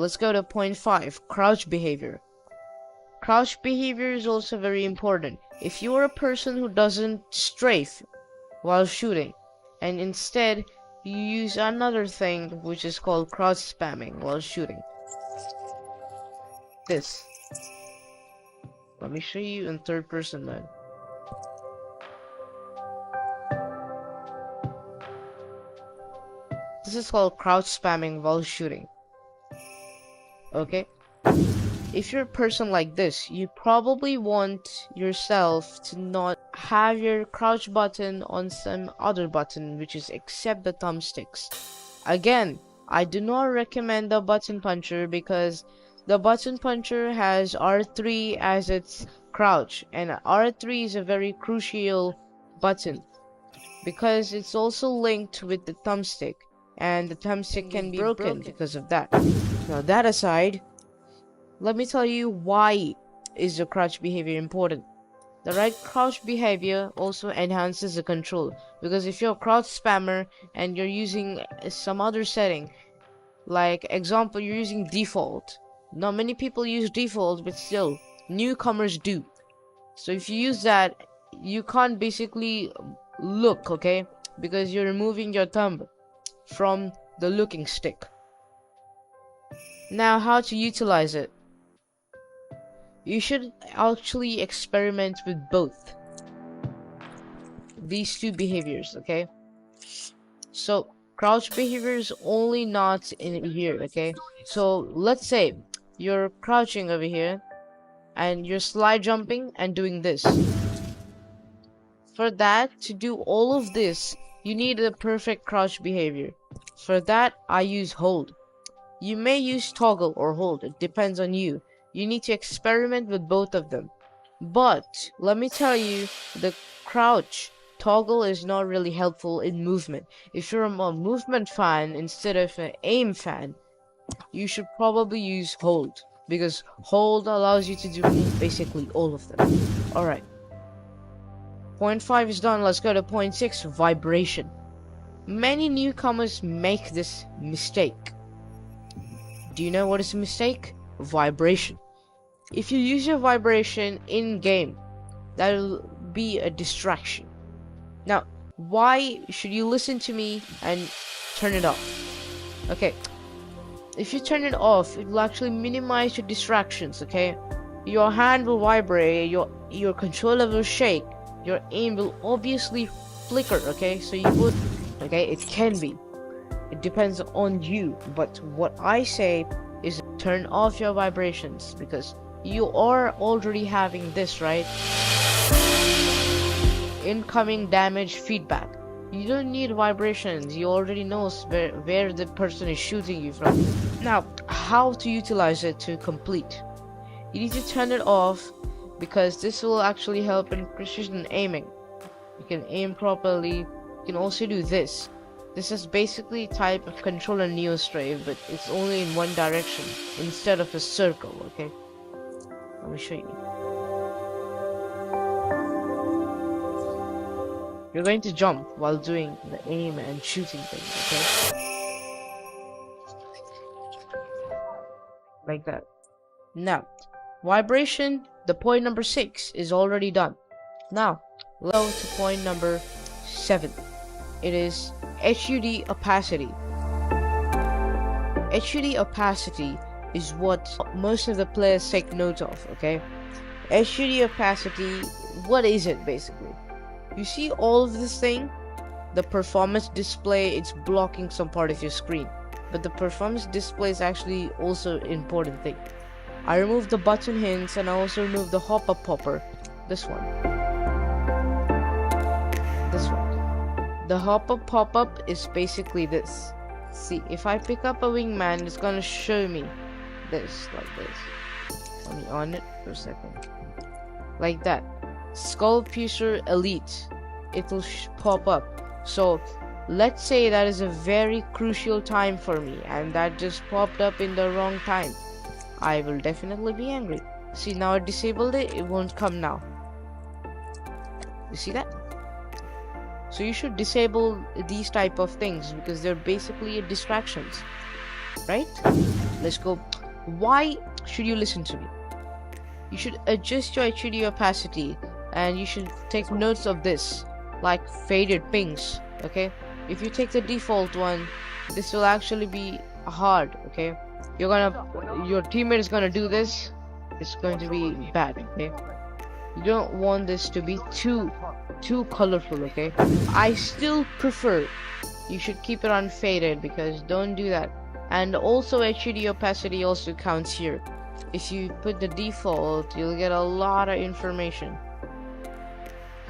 let's go to point 5, crouch behavior. Crouch behavior is also very important. If you are a person who doesn't strafe while shooting, and instead you use another thing which is called crouch spamming while shooting. This. Let me show you in third person mode. This is called crouch spamming while shooting. Okay? If you're a person like this, you probably want yourself to not have your crouch button on some other button, which is except the thumbsticks. Again, I do not recommend the button puncher because the button puncher has R3 as its crouch, and R3 is a very crucial button because it's also linked with the thumbstick, and the thumbstick can be broken because of that. Now that aside, let me tell you why is the crouch behavior important. The right crouch behavior also enhances the control, because if you're a crouch spammer and you're using some other setting, like example you're using default. Not many people use default, but still newcomers do. So if you use that, you can't basically look, okay, because you're removing your thumb from the looking stick. Now how to utilize it. You should actually experiment with both these two behaviors, okay? So crouch behavior is only not in here, okay? So let's say you're crouching over here and you're slide jumping and doing this. For that, to do all of this, you need a perfect crouch behavior. For that, I use hold. You may use toggle or hold, it depends on you. You need to experiment with both of them. But let me tell you, the crouch toggle is not really helpful in movement. If you're a movement fan instead of an aim fan, you should probably use hold, because hold allows you to do basically all of them. Alright. Point 5 is done, let's go to point 6, vibration. Many newcomers make this mistake. Do you know what is a mistake? Vibration. If you use your vibration in game, that'll be a distraction. Now, why should you listen to me and turn it off? Okay, if you turn it off, it will actually minimize your distractions, okay? Your hand will vibrate, your controller will shake, your aim will obviously flicker, okay? So you would, okay, it can be. It depends on you, but what I say is turn off your vibrations, because you are already having this, right? Incoming damage feedback. You don't need vibrations, you already know where the person is shooting you from. Now, how to utilize it to complete? You need to turn it off, because this will actually help in precision aiming. You can aim properly. You can also do this. This is basically a type of controller neo strafe, but it's only in one direction instead of a circle, okay? Let me show you. You're going to jump while doing the aim and shooting thing, okay? Like that. Now, vibration, the point number 6 is already done. Now, let's go to point number 7. It is HUD opacity. HUD opacity is what most of the players take note of, okay? HUD opacity, what is it basically? You see all of this thing? The performance display, it's blocking some part of your screen. But the performance display is actually also an important thing. I removed the button hints and I also removed the hop-up popper. This one. This one. The hop-up pop-up is basically this. See, if I pick up a wingman, it's gonna show me this, like this. Let me on it for a second. Like that. Skull Piercer Elite. It will pop up. So, let's say that is a very crucial time for me, and that just popped up in the wrong time. I will definitely be angry. See, now I disabled it, it won't come now. You see that? So you should disable these type of things because they're basically distractions. right? Let's go. Why should you listen to me? You should adjust your HUD opacity, and you should take notes of this, like faded pings, okay? If you take the default one, this will actually be hard, okay? Your teammate is gonna do this, it's going to be bad, okay? You don't want this to be too colorful, okay? I still prefer you should keep it unfaded, because don't do that. And also HUD opacity also counts here. If you put the default, you'll get a lot of information.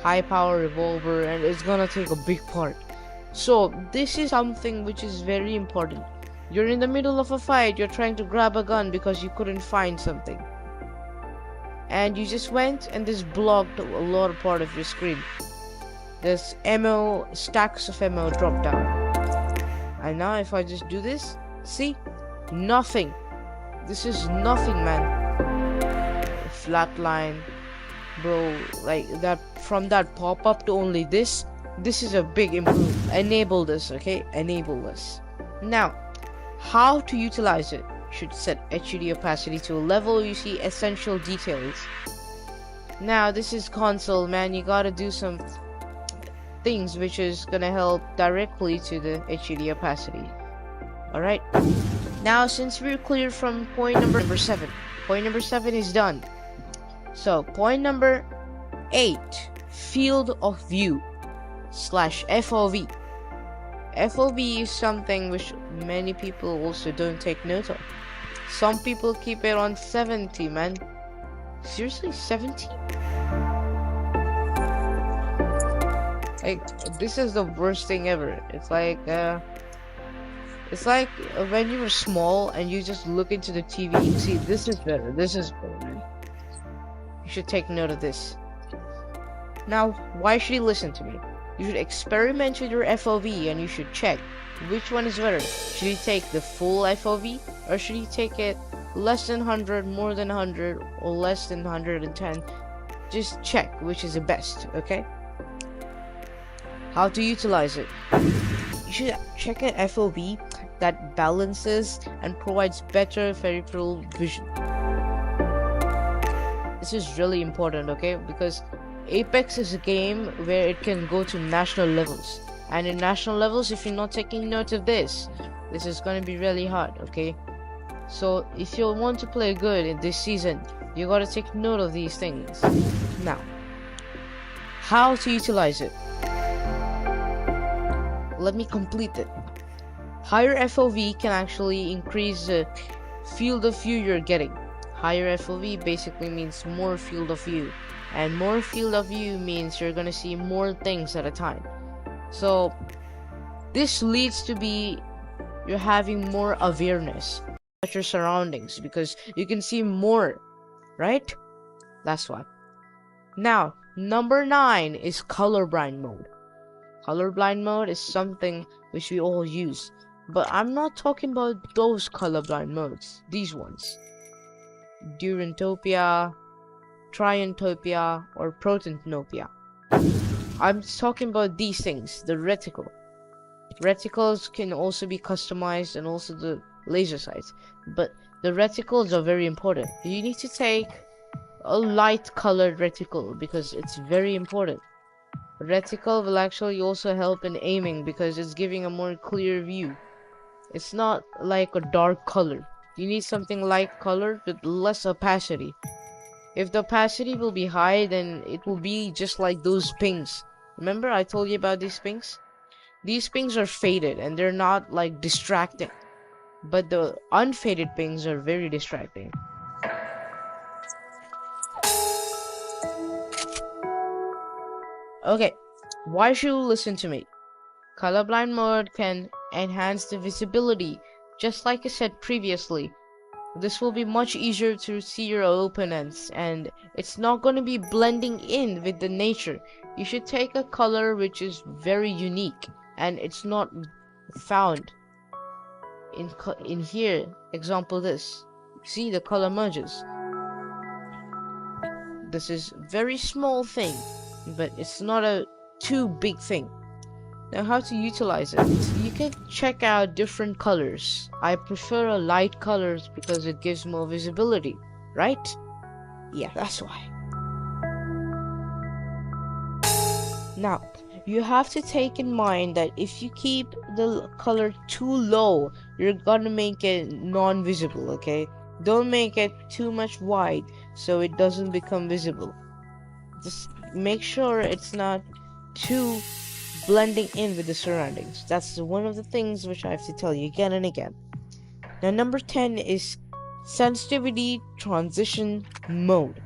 High power revolver, and it's gonna take a big part. So this is something which is very important. You're in the middle of a fight, you're trying to grab a gun because you couldn't find something, and you just went and this blocked a lot of part of your screen. There's ammo, stacks of ammo drop down. And now if I just do this, see? Nothing. This is nothing, man. Flatline. Bro, like that, from that pop-up to only this is a big improvement. Enable this, okay? Enable this. Now, how to utilize it? You should set HUD opacity to a level you see essential details. Now, this is console, man. You gotta do some things which is gonna help directly to the HUD opacity. Alright. Now, since we're clear from point number 7, point number 7 is done. So, point number 8, field of view / FOV. FOV is something which many people also don't take note of. Some people keep it on 70, man. Seriously, 70? Like, this is the worst thing ever. It's like when you were small and you just look into the TV, you see, this is better, man. You should take note of this. Now, why should you listen to me? You should experiment with your FOV, and you should check which one is better. Should you take the full FOV, or should you take it less than 100, more than 100, or less than 110? Just check which is the best, okay? How to utilize it? You should check an FOV that balances and provides better peripheral vision. This is really important, okay? Because Apex is a game where it can go to national levels, and in national levels, if you're not taking note of this is going to be really hard, okay? So if you want to play good in this season, you got to take note of these things. Now, how to utilize it? Let me complete it. Higher FOV can actually increase the field of view you're getting. Higher FOV basically means more field of view, and more field of view means you're gonna see more things at a time. So this leads to be you're having more awareness at your surroundings, because you can see more, right? That's why. Now, number 9 is colorblind mode. Colorblind mode is something which we all use, but I'm not talking about those colorblind modes. These ones. Durantopia, Triantopia, or Protantopia. I'm talking about these things, the reticle. Reticles can also be customized, and also the laser sights, but the reticles are very important. You need to take a light colored reticle because it's very important. Reticle will actually also help in aiming because it's giving a more clear view. It's not like a dark color. You need something light colored with less opacity. If the opacity will be high, then it will be just like those pings. Remember I told you about these pings? These pings are faded and they're not like distracting. But the unfaded pings are very distracting. Okay, why should you listen to me? Colorblind mode can enhance the visibility, just like I said previously. This will be much easier to see your opponents, and it's not going to be blending in with the nature. You should take a color which is very unique, and it's not found in here. Example this. See, the color merges. This is very small thing, but it's not a too big thing. Now, how to utilize it? You can check out different colors. I prefer a light colors because it gives more visibility, right? Yeah, that's why. Now, you have to take in mind that if you keep the color too low, you're gonna make it non-visible, okay? Don't make it too much wide so it doesn't become visible. Just make sure it's not too blending in with the surroundings. That's one of the things which I have to tell you again and again. Now, number 10 is sensitivity transition mode.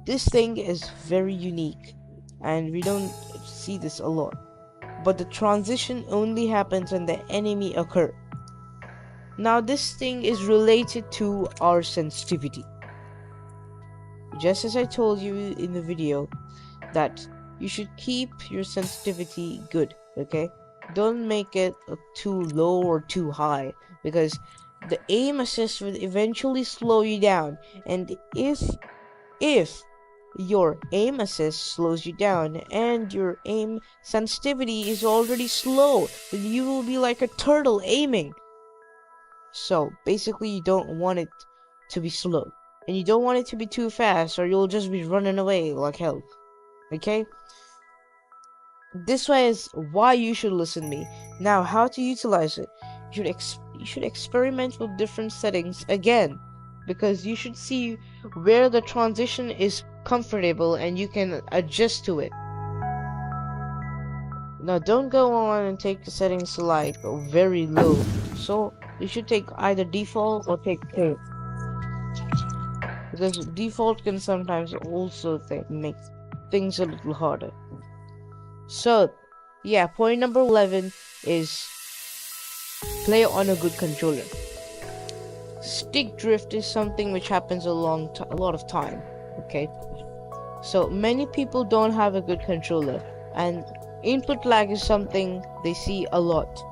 This thing is very unique and we don't see this a lot, but the transition only happens when the enemy occur. Now this thing is related to our sensitivity. Just as I told you in the video that you should keep your sensitivity good, okay? Don't make it too low or too high, because the aim assist will eventually slow you down, and if your aim assist slows you down and your aim sensitivity is already slow, then you will be like a turtle aiming. So basically you don't want it to be slow, and you don't want it to be too fast, or you'll just be running away like hell. Okay? This way is why you should listen to me. Now, how to utilize it? You should experiment with different settings again, because you should see where the transition is comfortable and you can adjust to it. Now, don't go on and take the settings to like very low. So you should take either default or take pay, because default can sometimes also make things a little harder. So yeah, point number 11 is play on a good controller. Stick drift is something which happens a lot of time, okay? So many people don't have a good controller, and input lag is something they see a lot.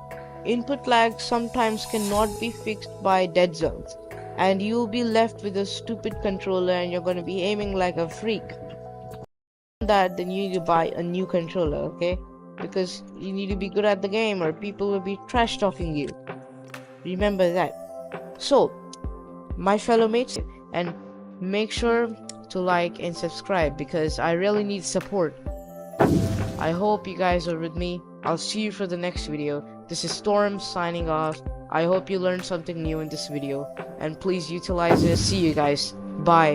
Input lag sometimes cannot be fixed by dead zones, and you'll be left with a stupid controller and you're going to be aiming like a freak. Then you need to buy a new controller, okay? Because you need to be good at the game or people will be trash talking you. Remember that. So, my fellow mates, and make sure to like and subscribe because I really need support. I hope you guys are with me. I'll see you for the next video. This is Storm signing off. I hope you learned something new in this video, and please utilize it. See you guys. Bye.